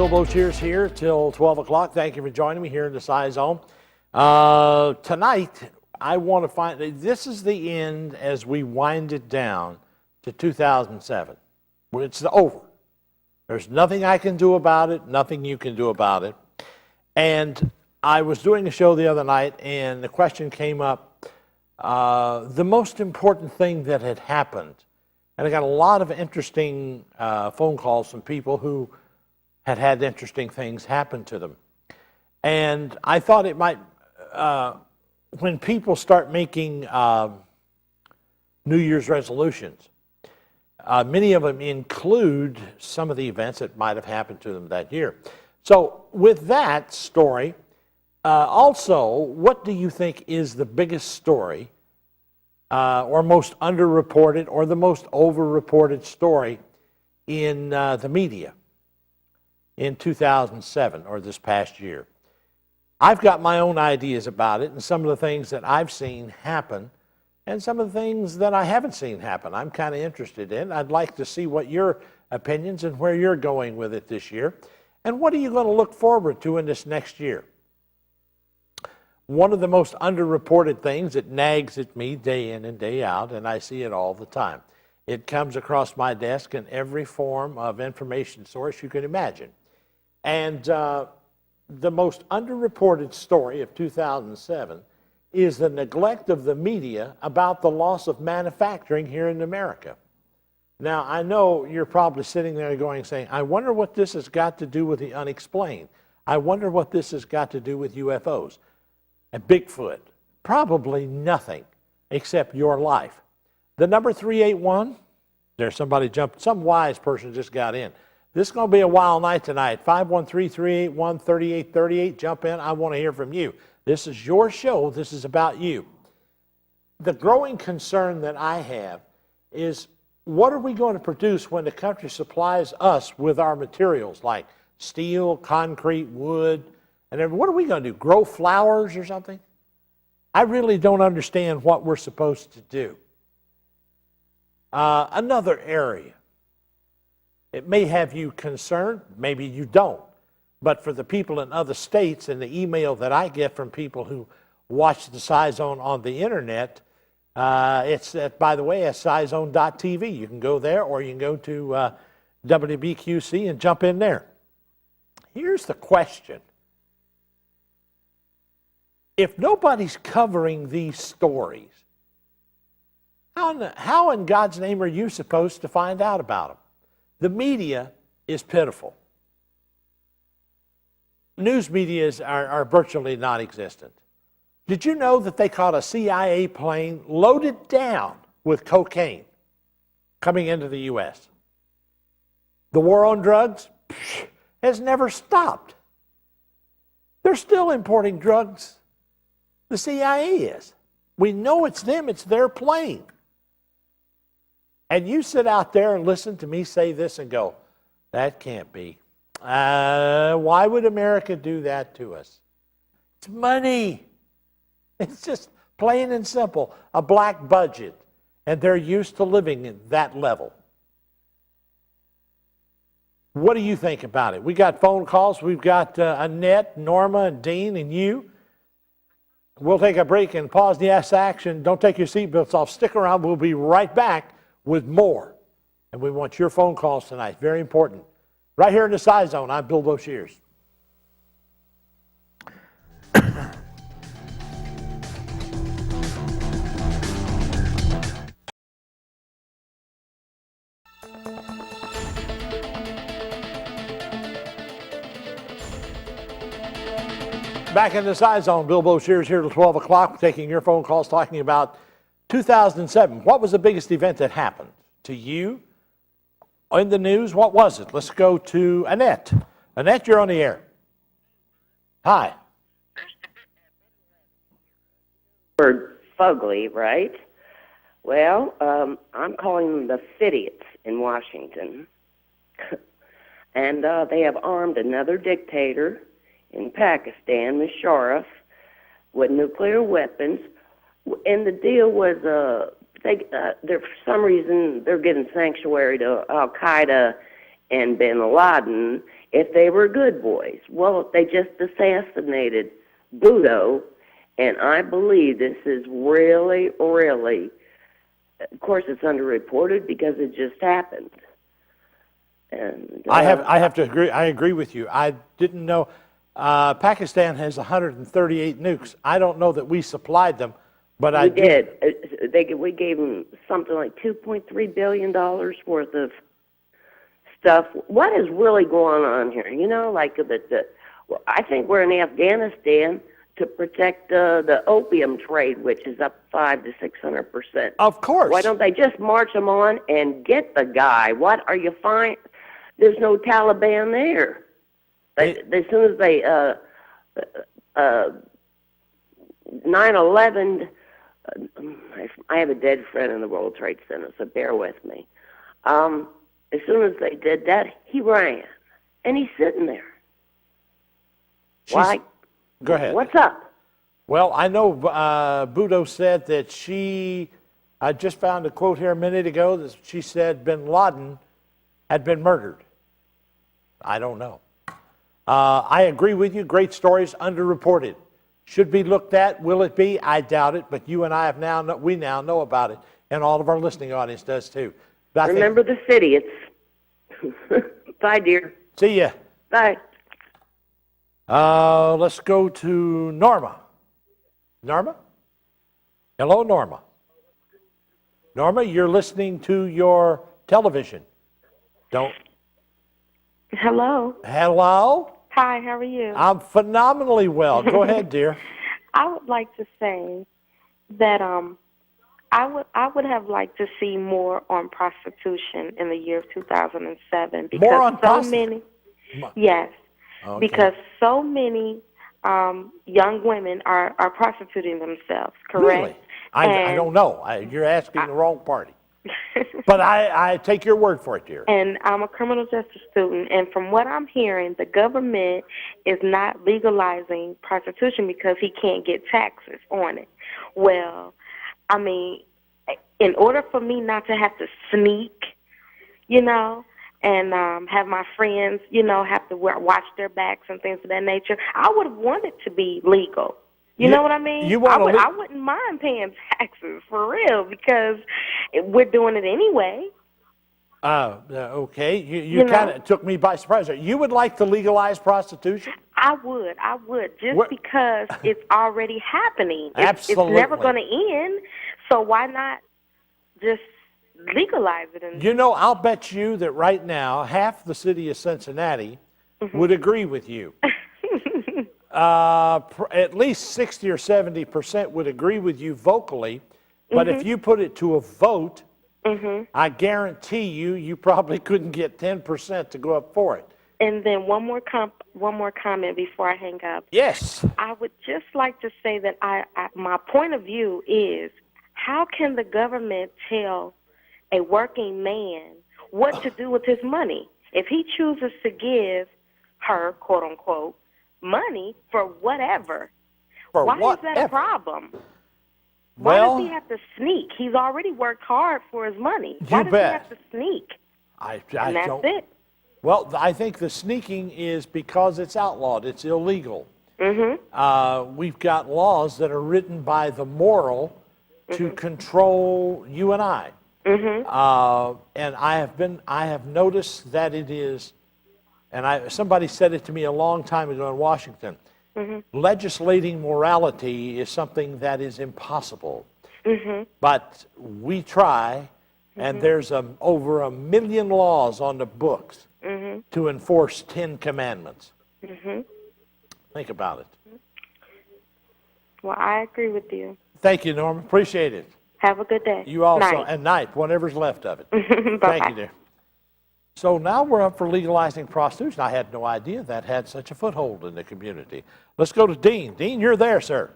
Bill Bocheers here till 12 o'clock. Thank you for joining me here in the Scizone. Tonight, I want to find, this is the end as we wind it down to 2007. It's over. There's nothing I can do about it, nothing you can do about it. And I was doing a show the other night, and the question came up, the most important thing that had happened. And I got a lot of interesting phone calls from people who had interesting things happen to them. And I thought it might, when people start making New Year's resolutions, many of them include some of the events that might have happened to them that year. So with that story, also, what do you think is the biggest story or most underreported or the most overreported story in the media in 2007 or this past year? I've got my own ideas about it and some of the things that I've seen happen and some of the things that I haven't seen happen I'm kind of interested in. I'd like to see what your opinions and where you're going with it this year. And what are you going to look forward to in this next year? One of the most underreported things that nags at me day in and day out, and I see it all the time. It comes across my desk in every form of information source you can imagine. And the most underreported story of 2007 is the neglect of the media about the loss of manufacturing here in America. Now, I know you're probably sitting there going, saying, I wonder what this has got to do with the unexplained. I wonder what this has got to do with UFOs and Bigfoot. Probably nothing except your life. The number 381, there's somebody jumped, some wise person just got in. This is going to be a wild night tonight. 513-381-3838. Jump in. I want to hear from you. This is your show. This is about you. The growing concern that I have is, what are we going to produce when the country supplies us with our materials like steel, concrete, wood, and then what are we going to do? Grow flowers or something? I really don't understand what we're supposed to do. Another area. It may have you concerned, maybe you don't. But for the people in other states and the email that I get from people who watch the Scizone on the internet, it's, by the way, at Scizone.tv. You can go there or you can go to WBQC and jump in there. Here's the question. If nobody's covering these stories, how in God's name are you supposed to find out about them? The media is pitiful. News media are virtually non-existent. Did you know that they caught a CIA plane loaded down with cocaine coming into the U.S.? The war on drugs has never stopped. They're still importing drugs. The CIA is. We know it's them, it's their plane. And you sit out there and listen to me say this and go, that can't be. Why would America do that to us? It's money. It's just plain and simple, a black budget. And they're used to living at that level. What do you think about it? We got phone calls. We've got Annette, Norma, and Dean, and you. We'll take a break and pause the action. Don't take your seatbelts off. Stick around. We'll be right back with more. And we want your phone calls tonight. Very important. Right here in the Scizone, I'm Bill Bocheers. Back in the Scizone, Bill Bocheers here till 12 o'clock, taking your phone calls, talking about 2007. What was the biggest event that happened to you in the news? What was it? Let's go to Annette. Annette, you're on the air. Hi. Word fugly, right? Well, I'm calling them the Fidiots in Washington. And they have armed another dictator in Pakistan, Musharraf, with nuclear weapons. And the deal was, for some reason, they're giving sanctuary to Al-Qaeda and bin Laden. if they were good boys. Well, they just assassinated Budo, and I believe this is really, really, of course it's underreported because it just happened. And I have to agree. I agree with you. I didn't know Pakistan has 138 nukes. I don't know that we supplied them, but we I did. We gave them something like $2.3 billion worth of stuff. What is really going on here? You know, like well, I think we're in Afghanistan to protect the opium trade, which is up 500 to 600%. Of course. Why don't they just march them on and get the guy? What are you fine? There's no Taliban there. As soon as they 9/11, I have a dead friend in the World Trade Center, so bear with me. As soon as they did that, he ran, and he's sitting there. Why? Go ahead. What's up? Well, I know Budo said that I just found a quote here a minute ago that she said bin Laden had been murdered. I don't know. I agree with you. Great stories, underreported. Should be looked at. Will it be? I doubt it. But you and I we now know about it, and all of our listening audience does too. But remember the city. It's bye, dear. See ya. Bye. Let's go to Norma. Norma? Hello, Norma. Norma, you're listening to your television. Don't. Hello. Hello? Hi, how are you? I'm phenomenally well. Go ahead, dear. I would like to say that I would have liked to see more on prostitution in the year of 2007 because more on prostitution? Yes. Okay. Because so many young women are prostituting themselves, correct? Really? I don't know. You're asking the wrong party. But I take your word for it, dear. And I'm a criminal justice student, and from what I'm hearing, the government is not legalizing prostitution because he can't get taxes on it. Well, I mean, in order for me not to have to sneak, you know, and have my friends, you know, have to watch their backs and things of that nature, I would have wanted to be legal. You know what I mean? I wouldn't mind paying taxes, for real, because we're doing it anyway. Okay. You kind of took me by surprise. You would like to legalize prostitution? I would, just because it's already happening. Absolutely. It's never going to end, so why not just legalize it? You know, I'll bet you that right now, half the city of Cincinnati would agree with you. At least 60 or 70% would agree with you vocally, but if you put it to a vote, I guarantee you probably couldn't get 10% to go up for it. And then one more comment before I hang up. Yes. I would just like to say that my point of view is, how can the government tell a working man what to do with his money? If he chooses to give her, quote unquote, money for whatever, why is that a problem? Why does he have to sneak? He's already worked hard for his money. Why does he have to sneak? And that's it. Well, I think the sneaking is because it's outlawed. It's illegal. We've got laws that are written by the moral to control you and I. And I have noticed that it is, and somebody said it to me a long time ago in Washington. Legislating morality is something that is impossible. But we try, and there's over 1 million laws on the books to enforce 10 commandments. Think about it. Well, I agree with you. Thank you, Norma. Appreciate it. Have a good day. You also, night. and night, whatever's left of it. Bye-bye. Thank you, dear. So now we're up for legalizing prostitution. I had no idea that had such a foothold in the community. Let's go to Dean. Dean, you're there, sir.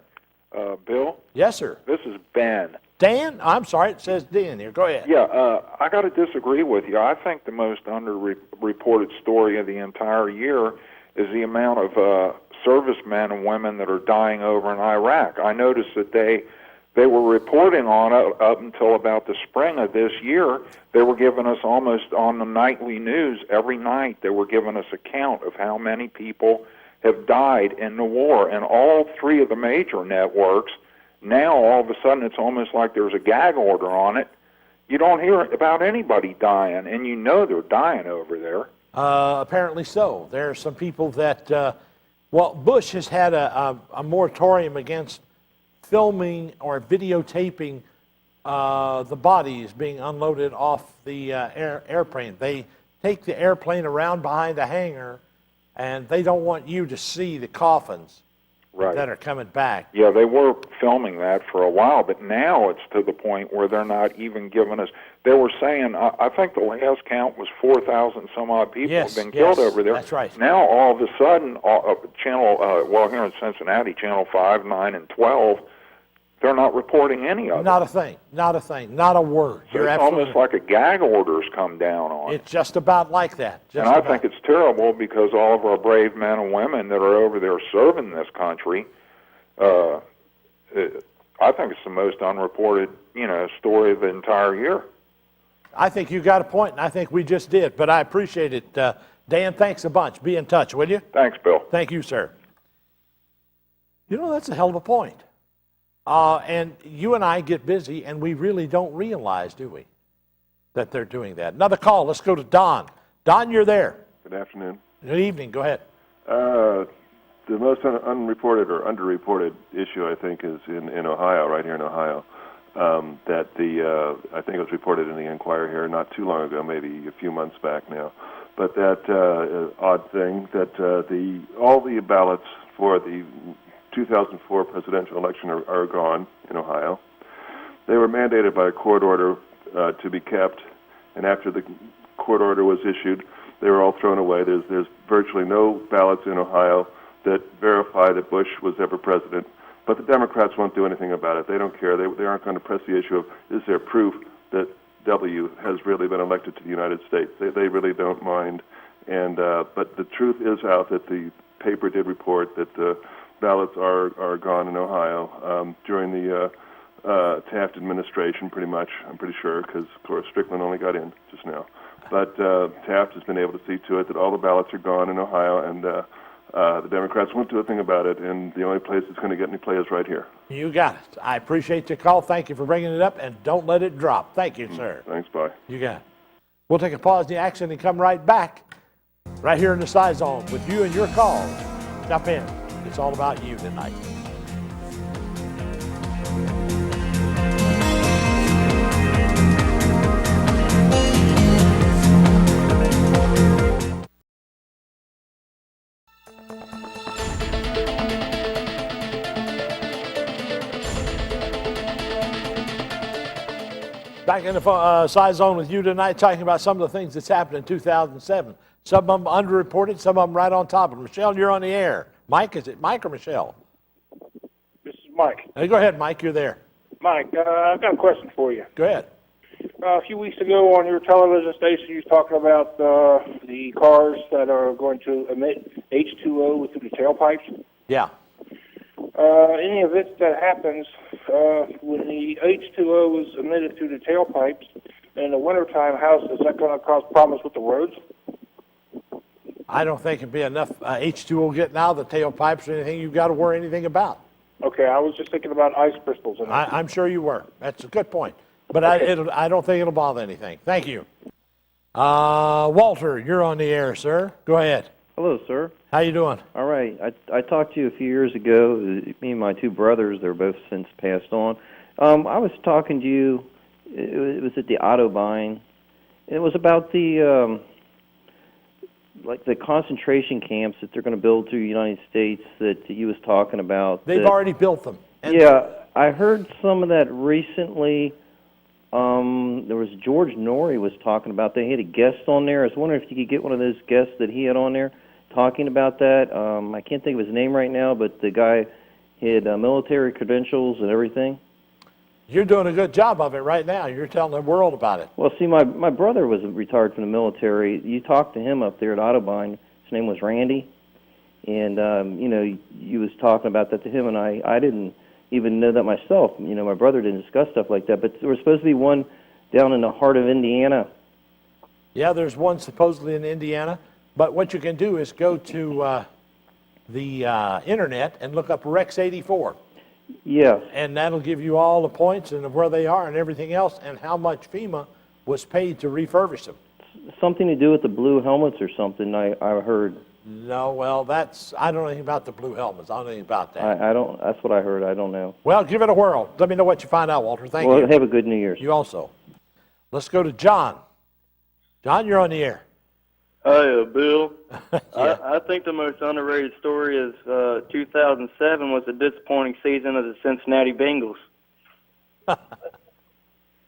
Bill? Yes, sir. This is Ben. Dan? I'm sorry, it says Dan here. Go ahead. Yeah, I got to disagree with you. I think the most underreported story of the entire year is the amount of servicemen and women that are dying over in Iraq. I noticed that they They were reporting on it up until about the spring of this year. They were giving us almost on the nightly news every night. They were giving us a count of how many people have died in the war. And all three of the major networks, now all of a sudden it's almost like there's a gag order on it. You don't hear about anybody dying, and you know they're dying over there. Apparently so. There are some people that, well, Bush has had a moratorium against filming or videotaping the bodies being unloaded off the airplane. They take the airplane around behind a hangar, and they don't want you to see the coffins that are coming back. Yeah, they were filming that for a while, but now it's to the point where they're not even giving us. They were saying, I think the last count was 4,000 some odd people have been killed over there. That's right. Now all of a sudden, here in Cincinnati, Channel 5, 9, and 12, they're not reporting any of it. Not a thing. Not a thing. Not a word. So it's almost like a gag order's come down on it. It's just about like that. And I think it's terrible because all of our brave men and women that are over there serving this country, I think it's the most unreported, story of the entire year. I think you got a point, and I think we just did, but I appreciate it. Dan, thanks a bunch. Be in touch, will you? Thanks, Bill. Thank you, sir. That's a hell of a point. And you and I get busy, and we really don't realize, do we, that they're doing that. Another call. Let's go to Don. Don, you're there. Good afternoon. Good evening. Go ahead. The most unreported or underreported issue, I think, is in Ohio, right here in Ohio. I think it was reported in the Enquirer here not too long ago, maybe a few months back now. But that odd thing that all the ballots for the 2004 presidential election are gone in Ohio. They were mandated by a court order to be kept, and after the court order was issued, they were all thrown away. There's virtually no ballots in Ohio that verify that Bush was ever president, but the Democrats won't do anything about it. They don't care. They aren't going to press the issue of, is there proof that W has really been elected to the United States? They really don't mind. And but the truth is out that the paper did report that the ballots are gone in Ohio during the Taft administration, pretty much, I'm pretty sure, because, of course, Strickland only got in just now. But Taft has been able to see to it that all the ballots are gone in Ohio, and the Democrats won't do a thing about it, and the only place that's going to get any play is right here. You got it. I appreciate your call. Thank you for bringing it up, and don't let it drop. Thank you, sir. Thanks, bye. You got it. We'll take a pause in the action and come right back, right here in the Scizone with you and your calls. Jump in. It's all about you tonight. Back in the Scizone with you tonight, talking about some of the things that's happened in 2007. Some of them underreported, some of them right on top of it. Michelle, you're on the air. Mike, is it Mike or Michelle? This is Mike. Hey, go ahead, Mike. You're there. Mike, I've got a question for you. Go ahead. A few weeks ago on your television station, you was talking about the cars that are going to emit H2O through the tailpipes. Yeah. Any event that happens when the H2O is emitted through the tailpipes in the wintertime, is that going to cause problems with the roads? I don't think it'd be enough H2O getting out of the tailpipes or anything you've got to worry anything about. Okay, I was just thinking about ice crystals. I'm sure you were. That's a good point. But okay. I don't think it'll bother anything. Thank you. Walter, you're on the air, sir. Go ahead. Hello, sir. How you doing? All right. I talked to you a few years ago. Me and my two brothers, they're both since passed on. I was talking to you. It was at the Autobahn. It was about the like the concentration camps that they're going to build through the United States that you was talking about. They've already built them. Yeah, I heard some of that recently. There was George Norrie was talking about. They had a guest on there. I was wondering if you could get one of those guests that he had on there talking about that. I can't think of his name right now, but the guy had military credentials and everything. You're doing a good job of it right now. You're telling the world about it. Well, see, my brother was retired from the military. You talked to him up there at Autobahn. His name was Randy. And, you was talking about that to him, and I didn't even know that myself. You know, my brother didn't discuss stuff like that. But there was supposed to be one down in the heart of Indiana. Yeah, there's one supposedly in Indiana. But what you can do is go to the internet and look up Rex 84. Yes. And that'll give you all the points and where they are and everything else and how much FEMA was paid to refurbish them. Something to do with the blue helmets or something, I heard. No, well, I don't know anything about the blue helmets. I don't know anything about that. I don't, that's what I heard. I don't know. Well, give it a whirl. Let me know what you find out, Walter. Thank you. Well, have a good New Year's. You also. Let's go to John. John, you're on the air. Hi, Bill. Yeah. I think the most underrated story is 2007 was the disappointing season of the Cincinnati Bengals.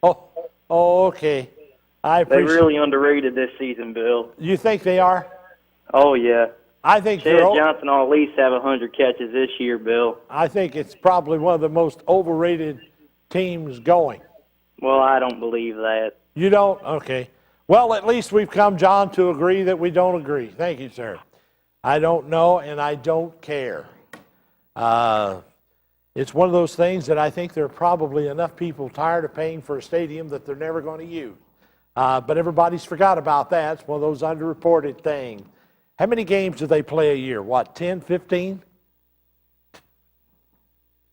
Oh, okay. I They appreciate. really underrated this season, Bill. You think they are? Oh, yeah. I think Chad they're. Johnson will at least have 100 catches this year, Bill. I think it's probably one of the most overrated teams going. Well, I don't believe that. You don't? Okay. Well, at least we've come, John, to agree that we don't agree. Thank you, sir. I don't know, and I don't care. It's one of those things that I think there are probably enough people tired of paying for a stadium that they're never going to use. But everybody's forgot about that. It's one of those underreported things. How many games do they play a year? What, 10, 15?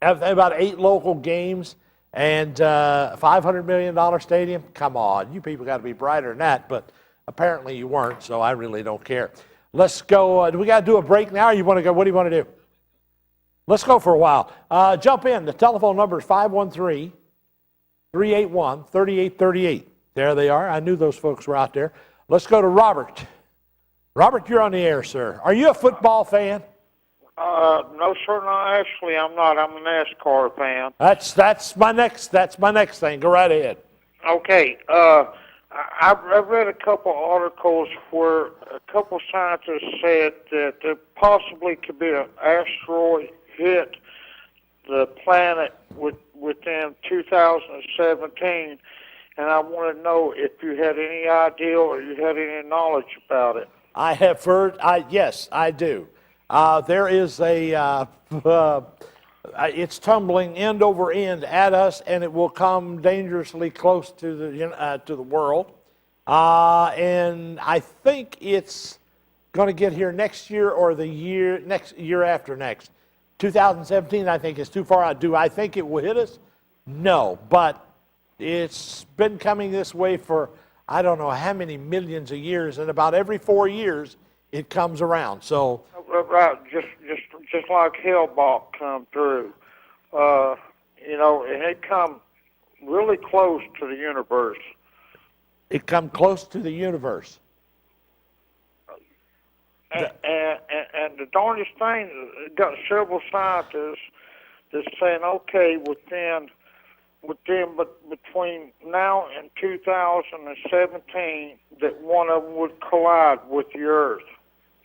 About 8 local games and $500 million stadium? Come on, you people got to be brighter than that, but apparently you weren't, so I really don't care. Let's go. Do we got to do a break now, or you want to go? What do you want to do? Let's go for a while. Jump in. The telephone number is 513-381-3838. There they are. I knew those folks were out there. Let's go to Robert. Robert, you're on the air, sir. Are you a football fan? No, sir. No, actually, I'm not. I'm a NASCAR fan. That's my next thing. Go right ahead. Okay. I've read a couple articles where a couple scientists said that there possibly could be an asteroid hit the planet within 2017, and I want to know if you had any idea or you had any knowledge about it. I have heard. Yes, I do. There is it's tumbling end over end at us, and it will come dangerously close to the world. And I think it's going to get here next year or the next year after next. 2017, I think, is too far out. Do I think it will hit us? No, but it's been coming this way for I don't know how many millions of years, and about every 4 years it comes around. So Right, just like Hellbach come through, and it come really close to the universe. It come close to the universe. And the darndest thing, got several scientists that's saying, okay, between now and 2017, that one of them would collide with the Earth.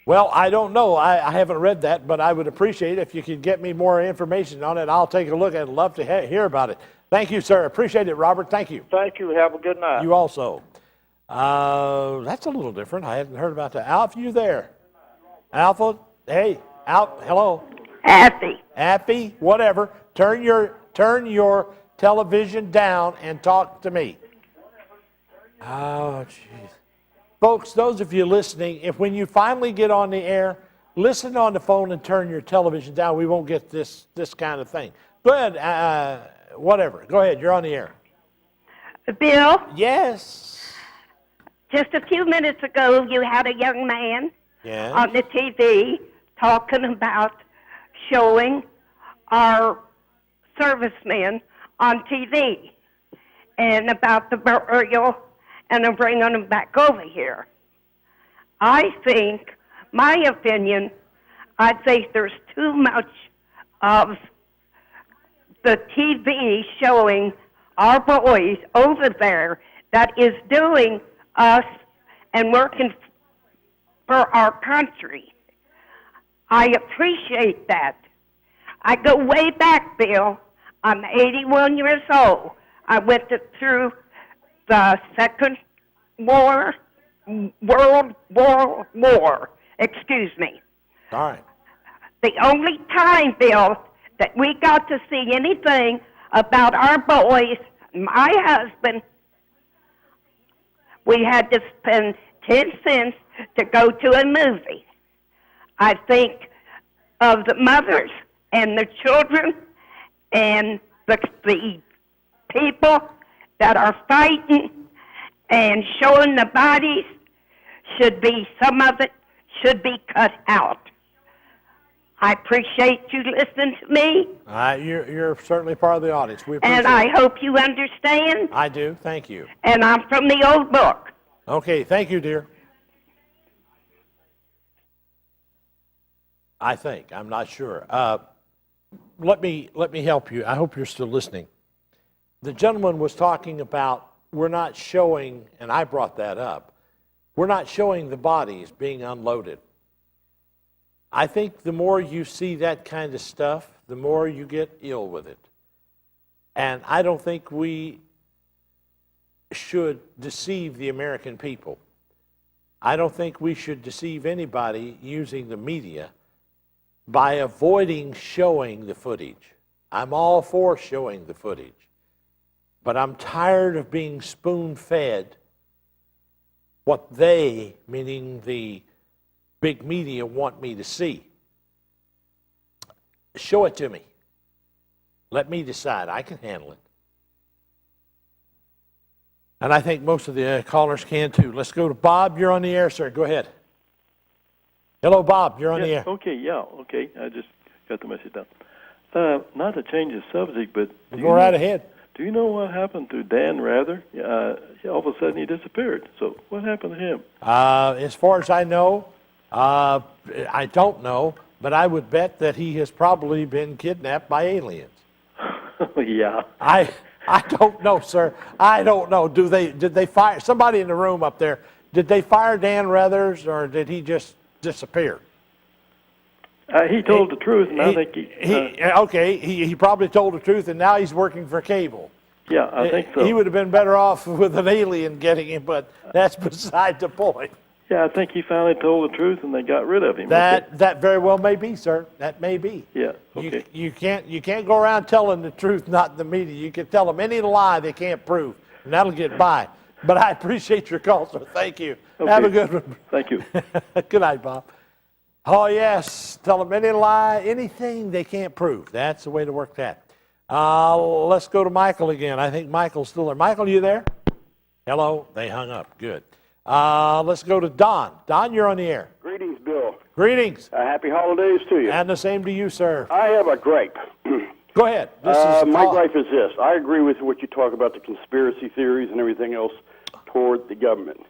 Well, I don't know. I haven't read that, but I would appreciate it if you could get me more information on it. I'll take a look. I'd love to hear about it. Thank you, sir. Appreciate it, Robert. Thank you. Thank you. Have a good night. You also. That's a little different. I hadn't heard about that. Alpha, you there? Alpha? Hey, hello. Appy, whatever. Turn your television down and talk to me. Oh, jeez. Folks, those of you listening, if when you finally get on the air, listen on the phone and turn your television down. We won't get this kind of thing. Go ahead, whatever. Go ahead, you're on the air. Bill, Yes. just a few minutes ago, you had a young man Yes. on the TV talking about showing our servicemen on TV and about the burial and I'm bringing them back over here. I think, my opinion, I think there's too much of the TV showing our boys over there that is doing us and working for our country. I appreciate that. I go way back, Bill. I'm 81 years old. I went through the Second World War. Excuse me. All right. The only time, Bill, that we got to see anything about our boys. My husband, we had to spend 10 cents to go to a movie. I think of the mothers and the children and the people that are fighting and showing the bodies. Some of it should be cut out. I appreciate you listening to me, You're certainly part of the audience. We appreciate and I hope you understand. I do. Thank you. And I'm from the old book. Okay. Thank you, dear. I think. I'm not sure. Let me help you. I hope you're still listening. The gentleman was talking about we're not showing, and I brought that up, we're not showing the bodies being unloaded. I think the more you see that kind of stuff, the more you get ill with it. And I don't think we should deceive the American people. I don't think we should deceive anybody using the media by avoiding showing the footage. I'm all for showing the footage. But I'm tired of being spoon-fed what they, meaning the big media, want me to see. Show it to me. Let me decide. I can handle it. And I think most of the callers can too. Let's go to Bob. You're on the air, sir. Go ahead. Hello, Bob. You're on the air. Okay. I just got the message down. Not to change the subject, but Go right ahead. do you know what happened to Dan Rather? All of a sudden he disappeared. So what happened to him? As far as I know, I don't know, but I would bet that he has probably been kidnapped by aliens. Yeah. I don't know, sir. I don't know. Did they fire somebody in the room up there? Did they fire Dan Rathers, or did he just disappear? He told the truth, and I think he probably told the truth, and now he's working for cable. Yeah, I think so. He would have been better off with an alien getting him, but that's beside the point. Yeah, I think he finally told the truth, and they got rid of him. That very well may be, sir. That may be. Yeah. Okay. You can't go around telling the truth, not in the media. You can tell them any lie they can't prove, and that'll get by. But I appreciate your call, sir. Thank you. Okay. Have a good one. Thank you. Good night, Bob. Oh, yes. Tell them any lie, anything they can't prove. That's the way to work that. Let's go to Michael again. I think Michael's still there. Michael, you there? Hello? They hung up. Good. Let's go to Don. Don, you're on the air. Greetings, Bill. Greetings. Happy holidays to you. And the same to you, sir. I have a gripe. Go ahead. My gripe is this. I agree with what you talk about, the conspiracy theories and everything else toward the government.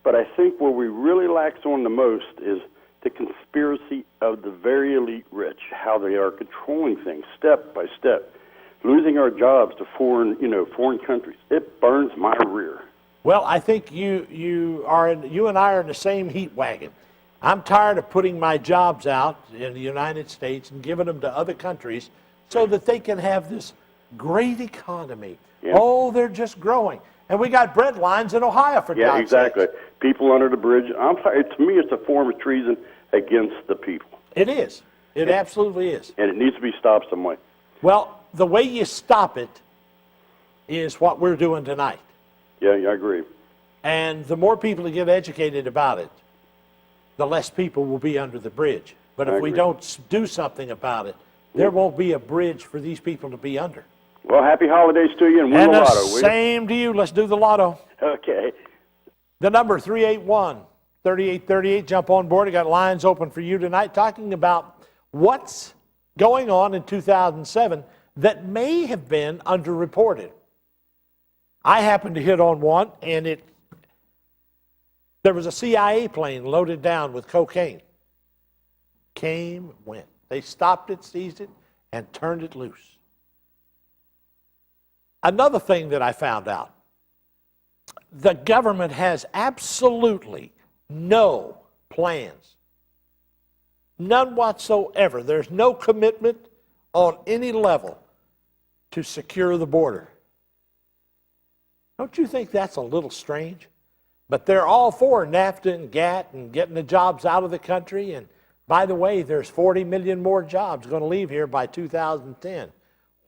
But I think where we really lax on the most is the conspiracy of the very elite rich, how they are controlling things step by step, losing our jobs to foreign countries. It burns my rear. Well, I think you and I are in the same heat wagon. I'm tired of putting my jobs out in the United States and giving them to other countries so that they can have this great economy. Yeah. Oh, they're just growing. And we got bread lines in Ohio, for God's exactly. sakes. People under the bridge. I'm sorry, to me, it's a form of treason against the people. It is. It absolutely is. And it needs to be stopped some way. Well, the way you stop it is what we're doing tonight. Yeah, I agree. And the more people that get educated about it, the less people will be under the bridge. But if we don't do something about it, there won't be a bridge for these people to be under. Well, happy holidays to you, and win the lotto. Same to you. Let's do the lotto. Okay. The number 381-3838. Jump on board. I got lines open for you tonight, talking about what's going on in 2007 that may have been underreported. I happened to hit on one, and there was a CIA plane loaded down with cocaine. Came, went. They stopped it, seized it, and turned it loose. Another thing that I found out, the government has absolutely no plans. None whatsoever. There's no commitment on any level to secure the border. Don't you think that's a little strange? But they're all for NAFTA and GATT and getting the jobs out of the country and By the way, there's 40 million more jobs going to leave here by 2010.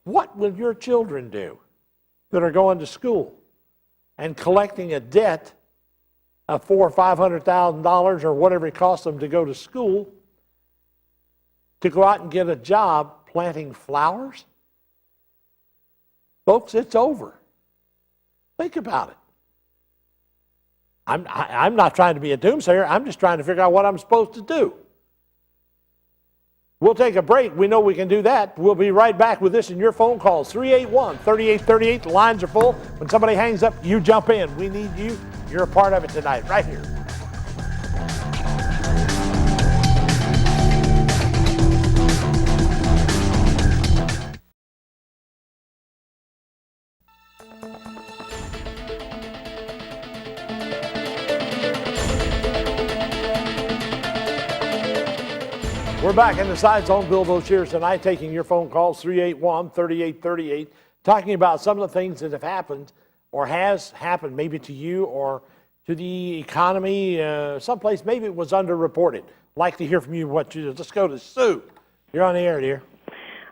What will your children do that are going to school and collecting a debt of $400,000 or $500,000 or whatever it costs them to go to school to go out and get a job planting flowers? Folks, it's over. Think about it. I'm not trying to be a doomsayer. I'm just trying to figure out what I'm supposed to do. We'll take a break. We know we can do that. We'll be right back with this in your phone calls. 381-3838. The lines are full. When somebody hangs up, you jump in. We need you. You're a part of it tonight, right here. We're back in the Scizone. Bill Boshier tonight, taking your phone calls, 381-3838, talking about some of the things that have happened or has happened maybe to you or to the economy, someplace maybe it was underreported. Like to hear from you what you did. Let's go to Sue. You're on the air, dear.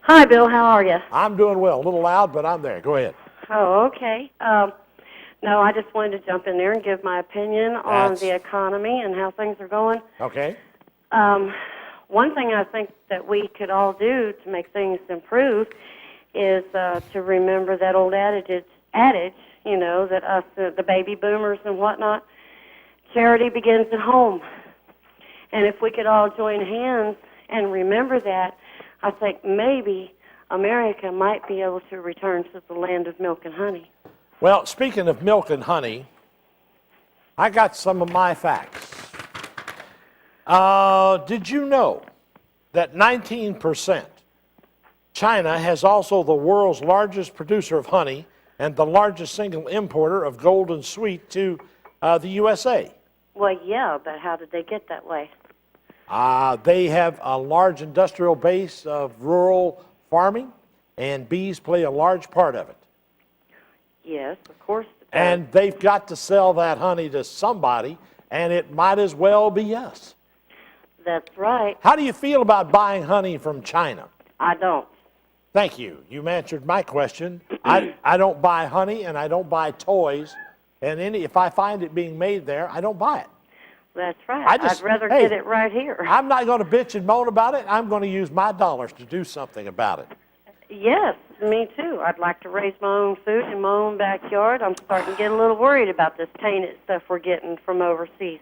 Hi, Bill. How are you? I'm doing well. A little loud, but I'm there. Go ahead. Oh, okay. No, I just wanted to jump in there and give my opinion on the economy and how things are going. Okay. One thing I think that we could all do to make things improve is to remember that old adage, you know, that us, the baby boomers and whatnot, charity begins at home. And if we could all join hands and remember that, I think maybe America might be able to return to the land of milk and honey. Well, speaking of milk and honey, I got some of my facts. Did you know that 19% China has also the world's largest producer of honey and the largest single importer of golden sweet to the USA? Well, yeah, but how did they get that way? They have a large industrial base of rural farming, and bees play a large part of it. Yes, of course. And they've got to sell that honey to somebody, and it might as well be us. That's right. How do you feel about buying honey from China? I don't. Thank you. You answered my question. I don't buy honey, and I don't buy toys, and if I find it being made there, I don't buy it. That's right. I'd rather get it right here. I'm not going to bitch and moan about it. I'm going to use my dollars to do something about it. Yes, me too. I'd like to raise my own food in my own backyard. I'm starting to get a little worried about this tainted stuff we're getting from overseas,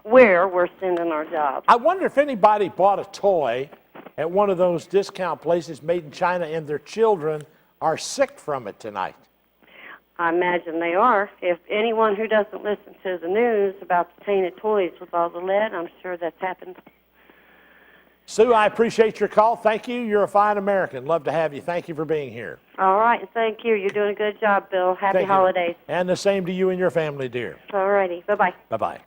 where we're sending our jobs. I wonder if anybody bought a toy at one of those discount places made in China and their children are sick from it tonight. I imagine they are. If anyone who doesn't listen to the news about the tainted toys with all the lead, I'm sure that's happened. Sue, I appreciate your call. Thank you. You're a fine American. Love to have you. Thank you for being here. All right, and thank you. You're doing a good job, Bill. Happy holidays. And the same to you and your family, dear. All righty. Bye-bye. Bye-bye.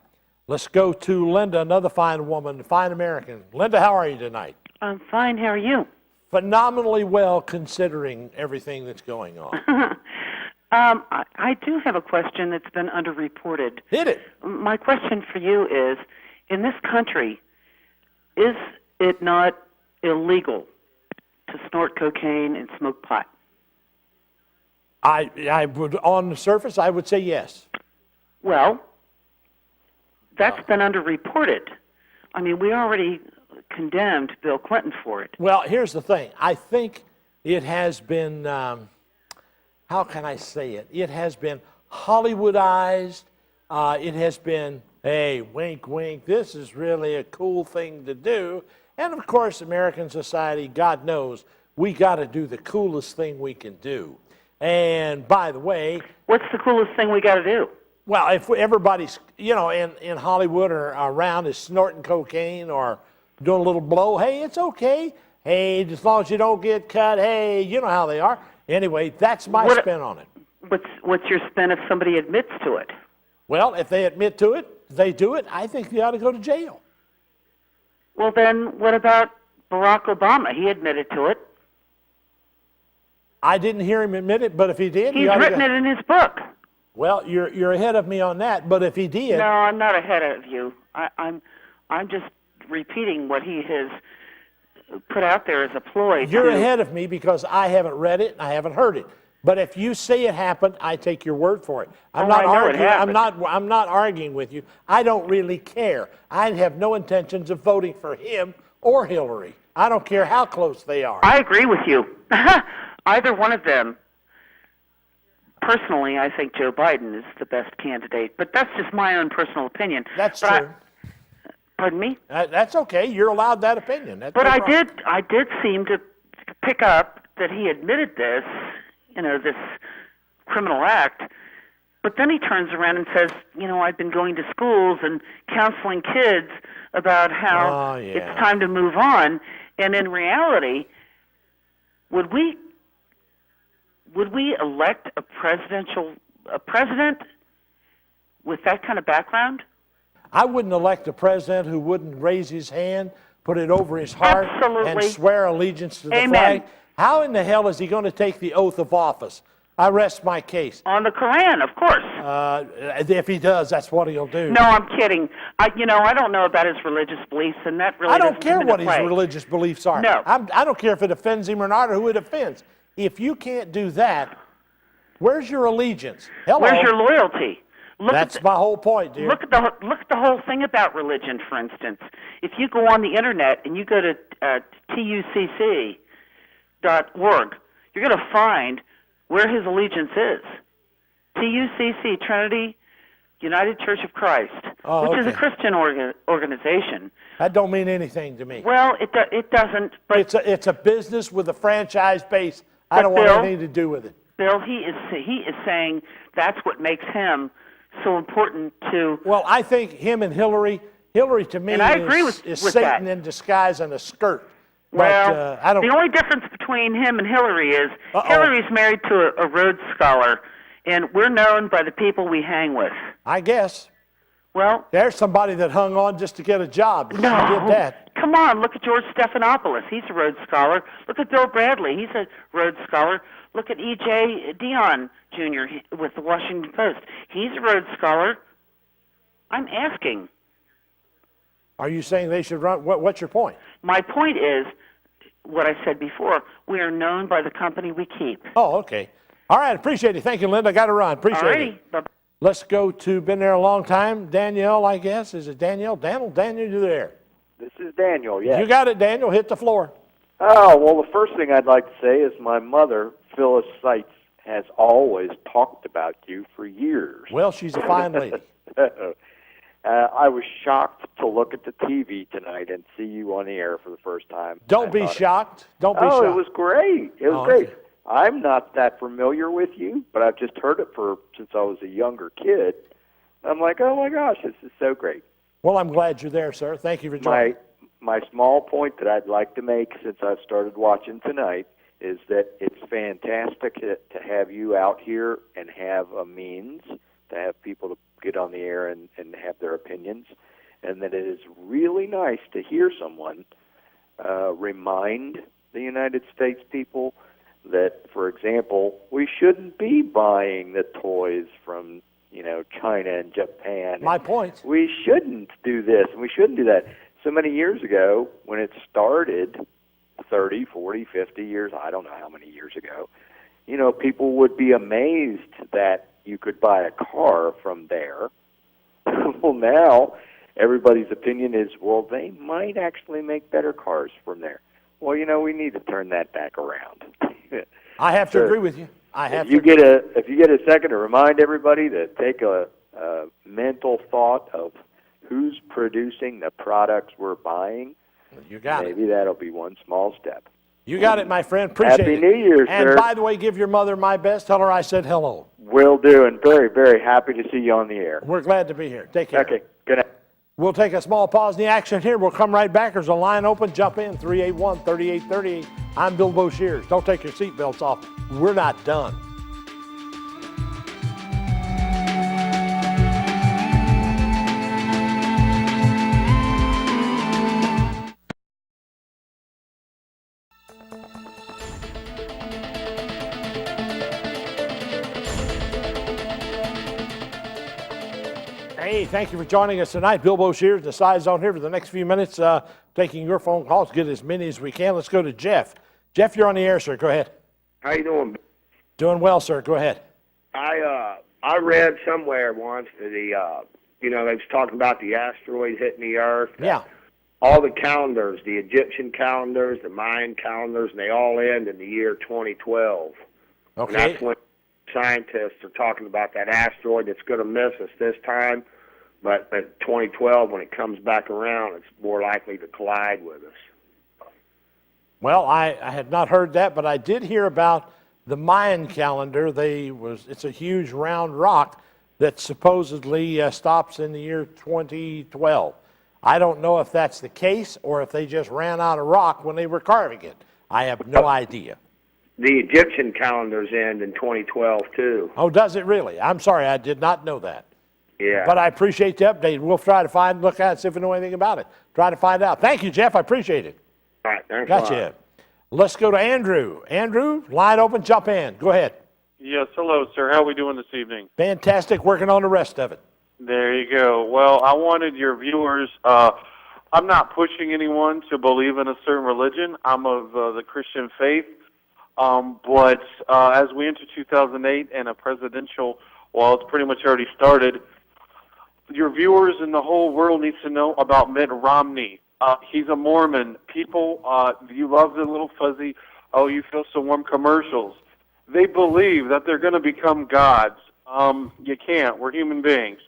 Let's go to Linda, another fine woman, fine American. Linda, how are you tonight? I'm fine. How are you? Phenomenally well, considering everything that's going on. I do have a question that's been underreported. Hit it. My question for you is, in this country, is it not illegal to snort cocaine and smoke pot? I would, on the surface, I would say yes. Well, that's been underreported. I mean, we already condemned Bill Clinton for it. Well, here's the thing. I think it has been, how can I say it? It has been Hollywoodized. It has been, hey, wink, wink, this is really a cool thing to do. And, of course, American society, God knows, we got to do the coolest thing we can do. And, by the way... What's the coolest thing we got to do? Well, if everybody's, you know, in Hollywood or around is snorting cocaine or doing a little blow, hey, it's okay. Hey, as long as you don't get cut, hey, you know how they are. Anyway, that's my spin on it. What's your spin if somebody admits to it? Well, if they admit to it, they do it, I think they ought to go to jail. Well, then what about Barack Obama? He admitted to it. I didn't hear him admit it, but if he did... He's written it in his book. Well, you're ahead of me on that, but if he did... No, I'm not ahead of you. I'm just repeating what he has put out there as a ploy. You're to, ahead of me because I haven't read it and I haven't heard it. But if you say it happened, I take your word for it. I'm not I know it arguing. happened. I'm not arguing with you. I don't really care. I have no intentions of voting for him or Hillary. I don't care how close they are. I agree with you. Either one of them. Personally, I think Joe Biden is the best candidate, but that's just my own personal opinion. That's but true. Pardon me? That's okay. You're allowed that opinion. That's But no I problem. did seem to pick up that he admitted this, this criminal act. But then he turns around and says, I've been going to schools and counseling kids about how it's time to move on. And in reality, would we elect a president with that kind of background? I wouldn't elect a president who wouldn't raise his hand, put it over his heart, Absolutely. and swear allegiance to the Amen. flag. How in the hell is he going to take the oath of office? I rest my case. On the Koran, of course. If he does, that's what he'll do. No, I'm kidding. I don't know about his religious beliefs, and that really I don't doesn't care come into what his play. religious beliefs are. No. I don't care if it offends him or not, or who it offends. If you can't do that, where's your allegiance? Hello. Where's your loyalty? That's my whole point, dear. Look at the whole thing about religion, for instance. If you go on the internet and you go to tucc.org, you're going to find where his allegiance is. TUCC, Trinity United Church of Christ, which is a Christian organization. That don't mean anything to me. Well, it doesn't. But it's a business with a franchise base. I don't want anything to do with it. Bill, he is saying that's what makes him so important to. Well, I think him and Hillary to me And I agree is with Satan that. in disguise and a skirt. Well, I don't. The only difference between him and Hillary is Hillary's married to a Rhodes Scholar, and we're known by the people we hang with. I guess. Well, there's somebody that hung on just to get a job. She did that. Come on, look at George Stephanopoulos. He's a Rhodes Scholar. Look at Bill Bradley. He's a Rhodes Scholar. Look at E.J. Dionne Jr. with the Washington Post. He's a Rhodes Scholar. I'm asking. Are you saying they should run? What's your point? My point is what I said before. We are known by the company we keep. Oh, okay. All right, appreciate it. Thank you, Linda. I got to run. Appreciate it. Bye-bye. Let's go to, been there a long time, Danielle, I guess. Is it Danielle? Daniel, you there? This is Daniel, yes. You got it, Daniel. Hit the floor. Oh, well, the first thing I'd like to say is my mother, Phyllis Seitz, has always talked about you for years. Well, she's a fine lady. I was shocked to look at the TV tonight and see you on the air for the first time. Don't be shocked. Don't be shocked. Oh, it was great. It was great. Okay. I'm not that familiar with you, but I've just heard it since I was a younger kid. I'm like, oh my gosh, this is so great. Well, I'm glad you're there, sir. Thank you for joining. My small point that I'd like to make since I've started watching tonight is that it's fantastic to have you out here and have a means to have people to get on the air and have their opinions, and that it is really nice to hear someone remind the United States people that, for example, we shouldn't be buying the toys from, China and Japan. My point. We shouldn't do this, and we shouldn't do that. So many years ago, when it started, 30, 40, 50 years, I don't know how many years ago, people would be amazed that you could buy a car from there. Well, now everybody's opinion is, well, they might actually make better cars from there. Well, we need to turn that back around. I have to agree with you. If you get a second to remind everybody to take a mental thought of who's producing the products we're buying, you got maybe that'll be one small step. You got it, my friend. Appreciate Happy it. New Year, and sir. by the way, give your mother my best. Tell her I said hello. Will do, and very, very happy to see you on the air. We're glad to be here. Take care. Okay, good night. We'll take a small pause in the action here. We'll come right back. There's a line open. Jump in, 381-3838. I'm Bill Boshears. Don't take your seatbelts off. We're not done. Hey, thank you for joining us tonight. Bill Boshiers in the Scizone here for the next few minutes, taking your phone calls, get as many as we can. Let's go to Jeff. Jeff, you're on the air, sir. Go ahead. How you doing? Doing well, sir. Go ahead. I read somewhere once that they was talking about the asteroid hitting the Earth. Yeah. All the calendars, the Egyptian calendars, the Mayan calendars, and they all end in the year 2012. Okay. And that's when scientists are talking about that asteroid that's going to miss us this time. But 2012, when it comes back around, it's more likely to collide with us. Well, I had not heard that, but I did hear about the Mayan calendar. It's a huge round rock that supposedly stops in the year 2012. I don't know if that's the case or if they just ran out of rock when they were carving it. I have no idea. The Egyptian calendars end in 2012, too. Oh, does it really? I'm sorry, I did not know that. Yeah. But I appreciate the update. We'll try to look at it, see if we know anything about it. Try to find out. Thank you, Jeff. I appreciate it. All right, thanks a lot. Gotcha. Let's go to Andrew. Andrew, line open, jump in. Go ahead. Yes, hello, sir. How are we doing this evening? Fantastic. Working on the rest of it. There you go. Well, I wanted your viewers, I'm not pushing anyone to believe in a certain religion. I'm of the Christian faith. But as we enter 2008 and a presidential, well, it's pretty much already started, your viewers and the whole world needs to know about Mitt Romney. He's a Mormon. People, you love the little fuzzy, oh, you feel so warm commercials. They believe that they're going to become gods. You can't. We're human beings.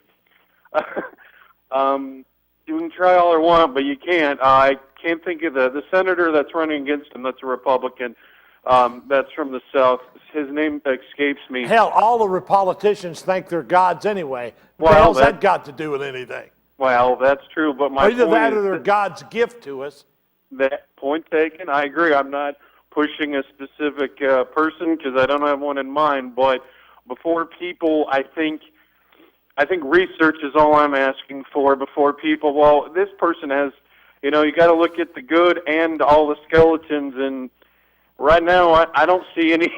You can try all you want, but you can't. I can't think of the senator that's running against him. That's a Republican. That's from the South. His name escapes me. Hell, all the politicians think they're gods anyway. What the hell's that got to do with anything? Well, that's true, but my either point that is or they're God's gift to us. That point taken. I agree. I'm not pushing a specific person because I don't have one in mind. But before people, I think research is all I'm asking for. Before people, well, this person has, you got to look at the good and all the skeletons. And right now, I don't see any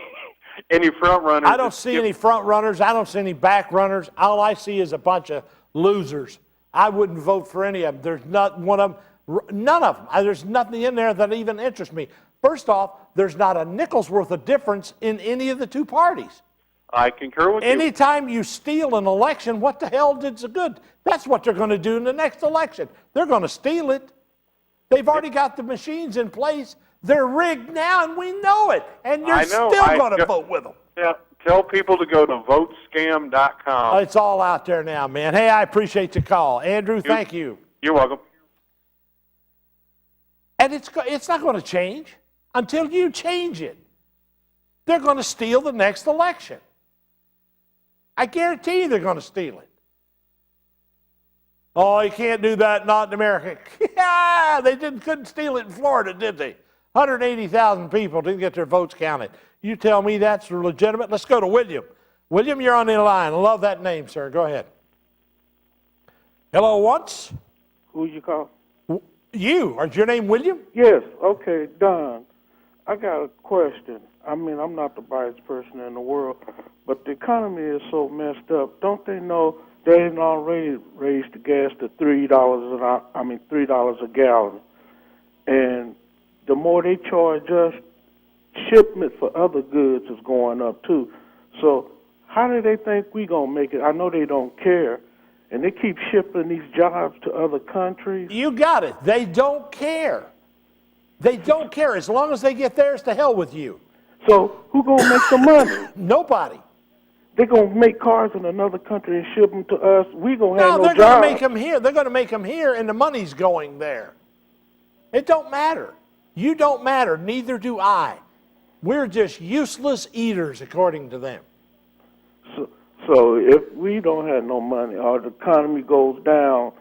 front runners. I don't see any front runners. I don't see any back runners. All I see is a bunch of losers. I wouldn't vote for any of them. There's not one of them. None of them. There's nothing in there that even interests me. First off, there's not a nickel's worth of difference in any of the two parties. I concur with you. Anytime you steal an election, what the hell did the good? That's what they're going to do in the next election. They're going to steal it. They've already got the machines in place. They're rigged now, and we know it. And you're still going to vote with them. Yeah. Tell people to go to votescam.com. It's all out there now, man. Hey, I appreciate the call. Andrew, thank you. You're welcome. And it's not going to change until you change it. They're going to steal the next election. I guarantee you they're going to steal it. Oh, you can't do that, not in America. Yeah, they couldn't steal it in Florida, did they? 180,000 people didn't get their votes counted. You tell me that's legitimate? Let's go to William. William, you're on the line. I love that name, sir. Go ahead. Hello, once. Who you call? You. Is your name William? Yes. Okay, Don. I got a question. I mean, I'm not the brightest person in the world, but the economy is so messed up. Don't they know they ain't already raised the gas to $3 a gallon, and the more they charge us, shipment for other goods is going up too. So how do they think we gonna make it? I know they don't care, and they keep shipping these jobs to other countries. You got it. They don't care. They don't care. As long as they get theirs, to hell with you. So who gonna make the money? Nobody. They're gonna make cars in another country and ship them to us. We gonna have no they're jobs. gonna make them here. They're gonna make them here, and the money's going there. It don't matter. You don't matter. Neither do I. We're just useless eaters, according to them. So if we don't have no money or the economy goes down,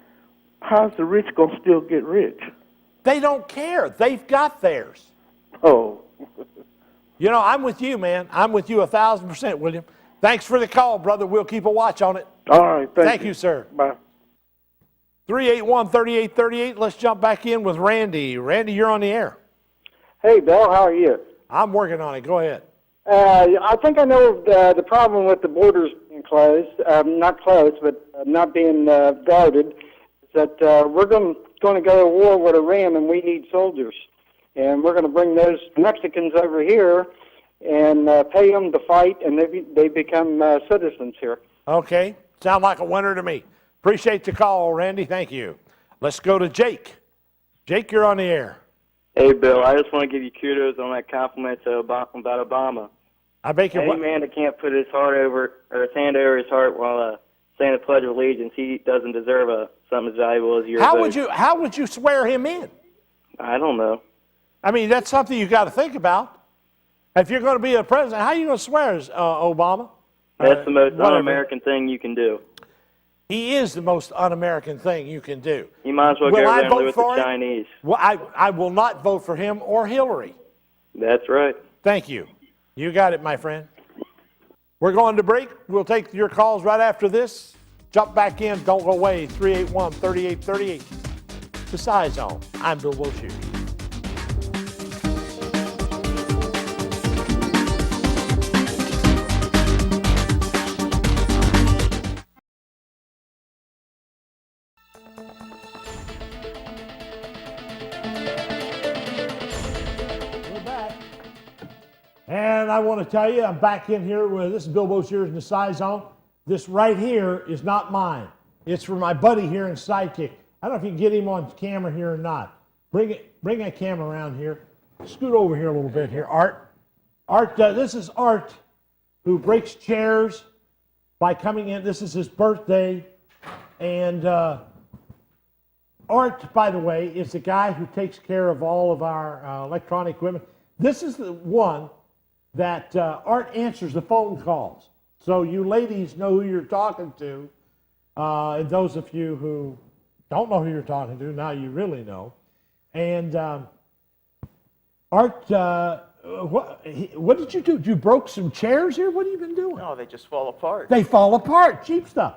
how's the rich gonna still get rich? They don't care. They've got theirs. Oh. I'm with you, man. I'm with you 1,000%, William. Thanks for the call, brother. We'll keep a watch on it. All right. Thank you, sir. Bye. 381-3838. Let's jump back in with Randy. Randy, you're on the air. Hey, Bill. How are you? I'm working on it. Go ahead. I think I know the problem with the borders being closed, not closed, but not being guarded, is that we're going to go to war with Iran, and we need soldiers. And we're going to bring those Mexicans over here and pay them to fight, and they become citizens here. Okay. Sound like a winner to me. Appreciate the call, Randy. Thank you. Let's go to Jake. Jake, you're on the air. Hey, Bill, I just want to give you kudos on that compliment about Obama. I beg your Any man that can't put his heart over or his hand over his heart while saying the Pledge of Allegiance, he doesn't deserve something as valuable as your vote. How would you swear him in? I don't know. I mean, that's something you got to think about. If you're going to be a president, how are you going to swear as Obama? That's the most whatever. un-American thing you can do. He is the most un-American thing you can do. You might as well go over there and live with the Chinese. Well, I will not vote for him or Hillary. That's right. Thank you. You got it, my friend. We're going to break. We'll take your calls right after this. Jump back in. Don't go away. 381-3838. The Scizone. I'm Bill Wilshire. And I want to tell you, I'm back in here with, this is Bill Boshiers in the Scizone. This right here is not mine. It's for my buddy here in Sidekick. I don't know if you can get him on camera here or not. Bring that camera around here. Scoot over here a little bit here, Art. Art, this is Art, who breaks chairs by coming in. This is his birthday. And Art, by the way, is the guy who takes care of all of our electronic equipment. This is the one that Art answers the phone calls. So you ladies know who you're talking to. And those of you who don't know who you're talking to, now you really know. And Art, what did you do? You broke some chairs here? What have you been doing? No, they just fall apart. They fall apart. Cheap stuff.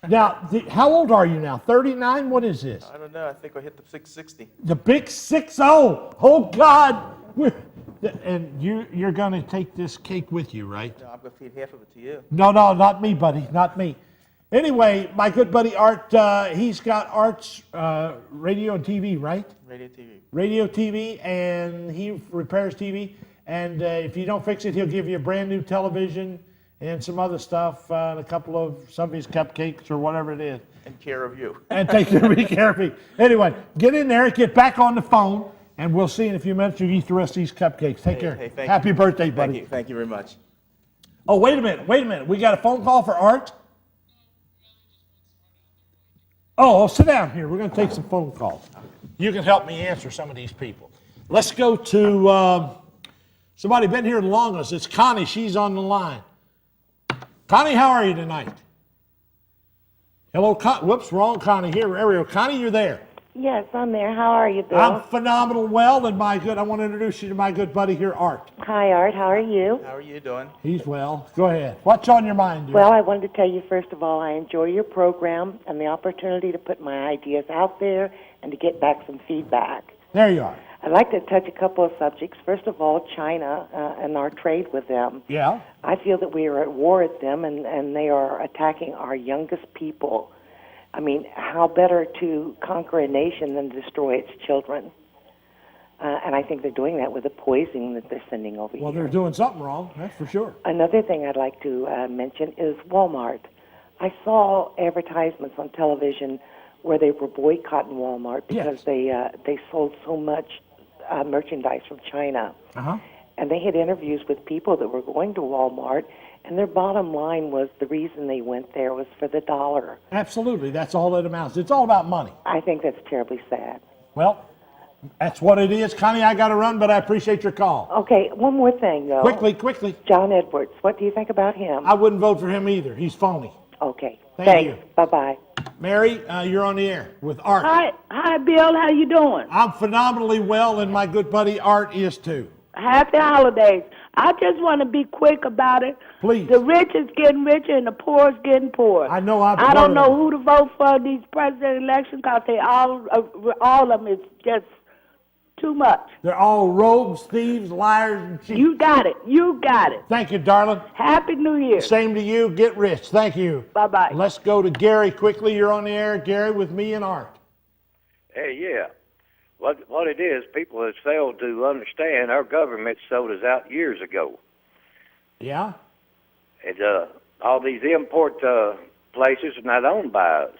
Now, how old are you now? 39? What is this? I don't know. I think I hit the 660. The big 6-0. Oh, God. And you're going to take this cake with you, right? No, I'm going to feed half of it to you. No, not me, buddy. Not me. Anyway, my good buddy Art, he's got Art's radio and TV, right? Radio TV. Radio TV, and he repairs TV. And if you don't fix it, he'll give you a brand new television and some other stuff, and a couple of some of his cupcakes or whatever it is. And care of you. And take care of me. Anyway, get in there, get back on the phone, and we'll see in a few minutes. You eat the rest of these cupcakes. Take care. Hey, Happy birthday, buddy. Thank you very much. Oh, wait a minute. We got a phone call for Art? Oh, sit down here. We're going to take some phone calls. You can help me answer some of these people. Let's go to somebody been here the longest. It's Connie. She's on the line. Connie, how are you tonight? Hello, whoops, wrong Connie. Here, Ariel. Connie, you're there. Yes, I'm there. How are you, Bill? I'm phenomenal. Well, and I want to introduce you to my good buddy here, Art. Hi, Art. How are you? How are you doing? He's well. Go ahead. What's on your mind, dear? Well, I wanted to tell you, first of all, I enjoy your program and the opportunity to put my ideas out there and to get back some feedback. There you are. I'd like to touch a couple of subjects. First of all, China and our trade with them. Yeah. I feel that we are at war with them, and they are attacking our youngest people. I mean, how better to conquer a nation than destroy its children? And I think they're doing that with the poison that they're sending over here. Well, they're doing something wrong, that's for sure. Another thing I'd like to mention is Walmart. I saw advertisements on television where they were boycotting Walmart because they sold so much merchandise from China. Uh-huh. And they had interviews with people that were going to Walmart, and their bottom line was the reason they went there was for the dollar. Absolutely. That's all it amounts. It's all about money. I think that's terribly sad. Well, that's what it is. Connie, I got to run, but I appreciate your call. Okay, one more thing, though. Quickly. John Edwards, what do you think about him? I wouldn't vote for him either. He's phony. Okay. Thank you. Bye-bye. Mary, you're on the air with Art. Hi, Bill. How you doing? I'm phenomenally well, and my good buddy Art is too. Happy holidays. I just want to be quick about it. Please. The rich is getting richer and the poor is getting poorer. I know. I don't know who to vote for these president elections because they all of them is just too much. They're all rogues, thieves, liars, and cheats. You got it. You got it. Thank you, darling. Happy New Year. Same to you. Get rich. Thank you. Bye-bye. Let's go to Gary quickly. You're on the air, Gary, with me and Art. Hey, yeah. What it is, people have failed to understand our government sold us out years ago. Yeah? And all these import places are not owned by us.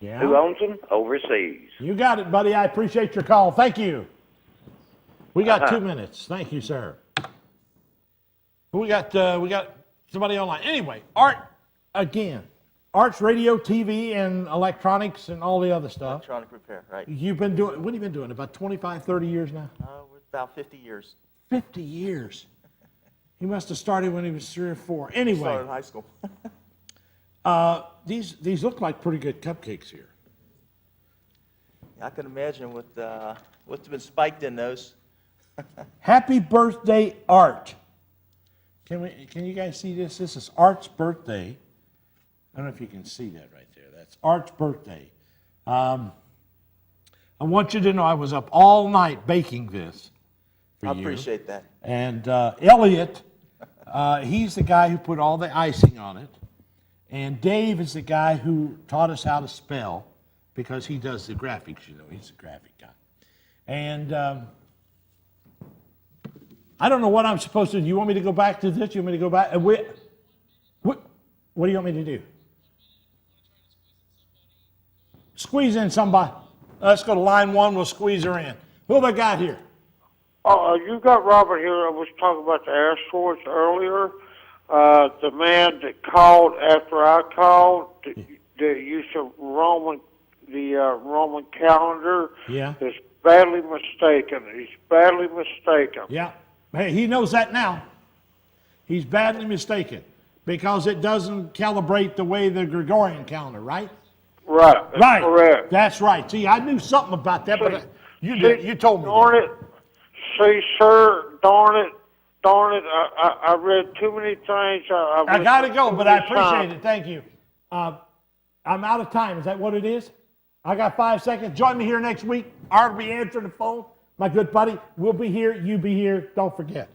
Yeah. Who owns them? Overseas. You got it, buddy. I appreciate your call. Thank you. We got 2 minutes. Thank you, sir. We got somebody online. Anyway, Art, again. Art's radio, TV, and electronics and all the other stuff. Electronic repair, right. You've been doing, what have you been doing, about 25, 30 years now? We're about 50 years. 50 years. He must have started when he was 3 or 4. Anyway. Started in high school. These look like pretty good cupcakes here. I can imagine what's been spiked in those. Happy birthday, Art. Can you guys see this? This is Art's birthday. I don't know if you can see that right there. That's Art's birthday. I want you to know I was up all night baking this for I you. appreciate that. And Elliot, he's the guy who put all the icing on it. And Dave is the guy who taught us how to spell because he does the graphics, you know. He's a graphic guy. And I don't know what I'm supposed to do. You want me to go back to this? You want me to go back? What do you want me to do? Squeeze in somebody. Let's go to line 1. We'll squeeze her in. Who have I got here? You got Robert here. I was talking about the asteroids earlier. The man that called after I called, the use of Roman calendar, Yeah. is badly mistaken. He's badly mistaken. Yeah. Hey, he knows that now. He's badly mistaken because it doesn't calibrate the way the Gregorian calendar, right? Right. That's Right. correct. That's right. See, I knew something about that, but you told me. Darn it. See, sir, darn it. I read too many things. I got to go, but I appreciate it. Thank you. I'm out of time. Is that what it is? I got 5 seconds. Join me here next week. Art will be answering the phone. My good buddy, we'll be here. You be here. Don't forget.